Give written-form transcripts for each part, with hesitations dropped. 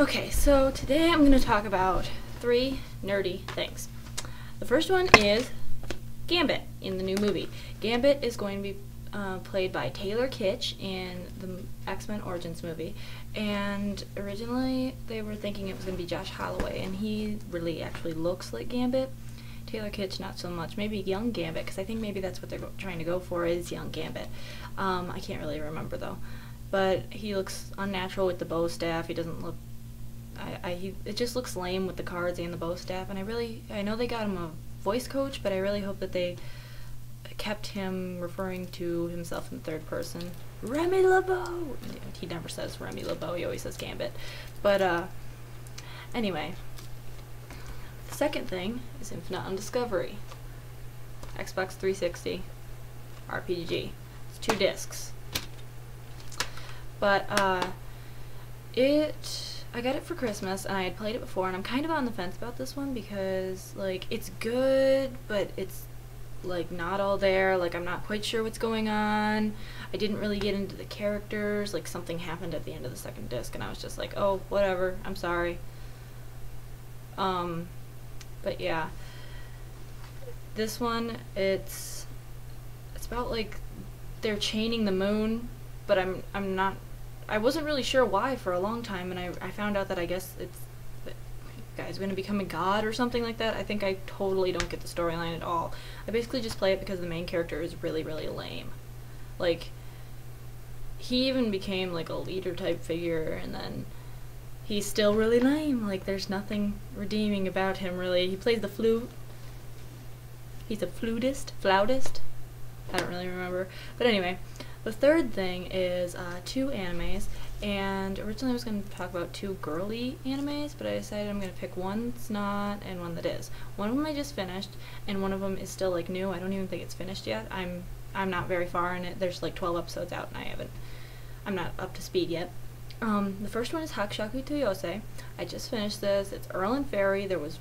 Okay, so today I'm going to talk about 3 nerdy things. The first one is Gambit in the new movie. Gambit is going to be played by Taylor Kitsch in the X-Men Origins movie, and originally they were thinking it was going to be Josh Holloway, and he really actually looks like Gambit. Taylor Kitsch not so much. Maybe young Gambit, because I think maybe that's what they're trying to go for, is young Gambit. I can't really remember though, but he looks unnatural with the bow staff. He doesn't look it just looks lame with the cards and the bow staff, and I know they got him a voice coach, but I really hope that they kept him referring to himself in the third person. Remy LeBeau! He never says Remy LeBeau, he always says Gambit. But, anyway. The second thing is Infinite Undiscovery. Xbox 360 RPG. It's 2 discs. But, I got it for Christmas, and I had played it before, and I'm kind of on the fence about this one because, like, it's good, but it's, like, not all there. Like, I'm not quite sure what's going on. I didn't really get into the characters. Like, something happened at the end of the second disc, and I was just like, oh, whatever, I'm sorry. But yeah. This one, it's about, like, they're chaining the moon, but I wasn't really sure why for a long time, and I found out that I guess the guy's going to become a god or something like that. I think I totally don't get the storyline at all. I basically just play it because the main character is really, really lame. Like, he even became like a leader type figure, and then he's still really lame. Like, there's nothing redeeming about him, really. He plays the flute. He's a flautist. I don't really remember. But anyway. The third thing is 2 animes, and originally I was going to talk about 2 girly animes, but I decided I'm going to pick one that's not and one that is. One of them I just finished, and one of them is still like new. I don't even think it's finished yet. I'm not very far in it. There's like 12 episodes out, and I'm not up to speed yet. The first one is Hakushaku to Yosei. I just finished this. It's Earl and Fairy. There was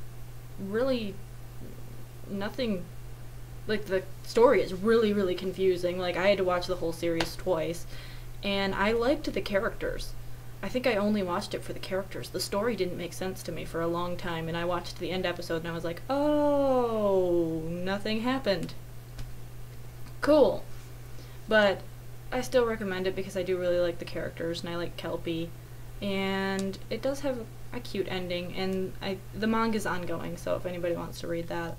really nothing. Like, the story is really, really confusing. Like, I had to watch the whole series twice, and I liked the characters. I think I only watched it for the characters. The story didn't make sense to me for a long time, and I watched the end episode, and I was like, oh, nothing happened. Cool. But I still recommend it because I do really like the characters, and I like Kelpie, and it does have a cute ending, and the manga's ongoing, so if anybody wants to read that.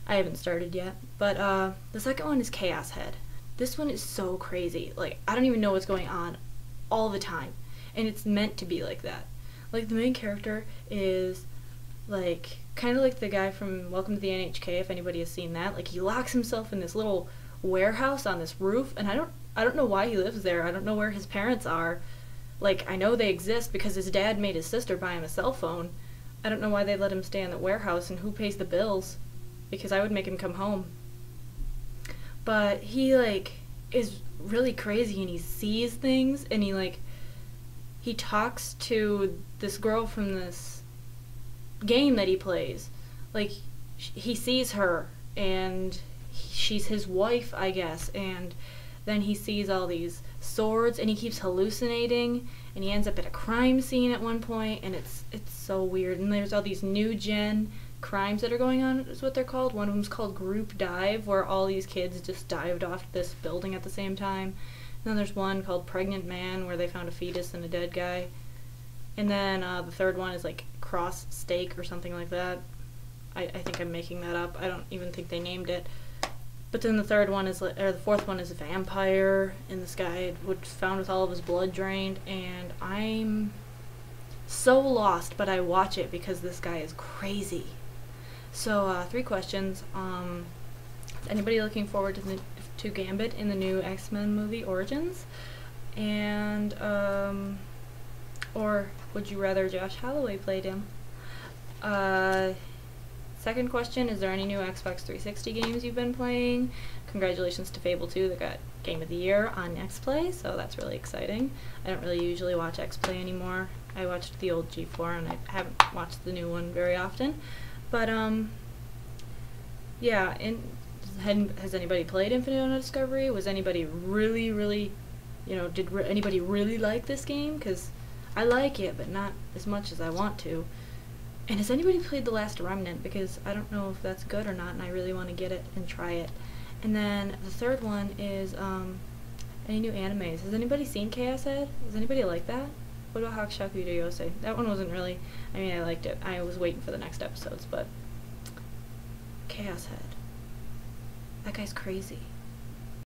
I haven't started yet, but the second one is Chaos Head. This one is so crazy. Like, I don't even know what's going on all the time, and it's meant to be like that. Like, the main character is, like, kind of like the guy from Welcome to the NHK, if anybody has seen that. Like, he locks himself in this little warehouse on this roof, and I don't know why he lives there. I don't know where his parents are. Like, I know they exist because his dad made his sister buy him a cell phone. I don't know why they let him stay in the warehouse, and who pays the bills. Because I would make him come home. But he, like, is really crazy, and he sees things, and he talks to this girl from this game that he plays. Like, he sees her, and she's his wife, I guess, and then he sees all these swords, and he keeps hallucinating, and he ends up at a crime scene at one point, and it's so weird. And there's all these new gen crimes that are going on, is what they're called. One of them's called Group Dive, where all these kids just dived off this building at the same time. And then there's one called Pregnant Man, where they found a fetus and a dead guy. And then the third one is like Cross Stake or something like that. I think I'm making that up. I don't even think they named it. But then the fourth one is a vampire, and this guy was found with all of his blood drained, and I'm so lost, but I watch it because this guy is crazy. So, 3 questions. Is anybody looking forward to Gambit in the new X-Men movie Origins? And, or would you rather Josh Holloway played him? Second question, is there any new Xbox 360 games you've been playing? Congratulations to Fable 2 that got Game of the Year on X-Play, so that's really exciting. I don't really usually watch X-Play anymore. I watched the old G4, and I haven't watched the new one very often. But, yeah, has anybody played Infinite Undiscovery? Was anybody really, really, did anybody really like this game? Because I like it, but not as much as I want to. And has anybody played The Last Remnant? Because I don't know if that's good or not, and I really want to get it and try it. And then the third one is, any new animes? Has anybody seen Chaos Head? Does anybody like that? What about Hakushaku Yose? That one wasn't really, I mean, I liked it. I was waiting for the next episodes, but Chaos Head. That guy's crazy.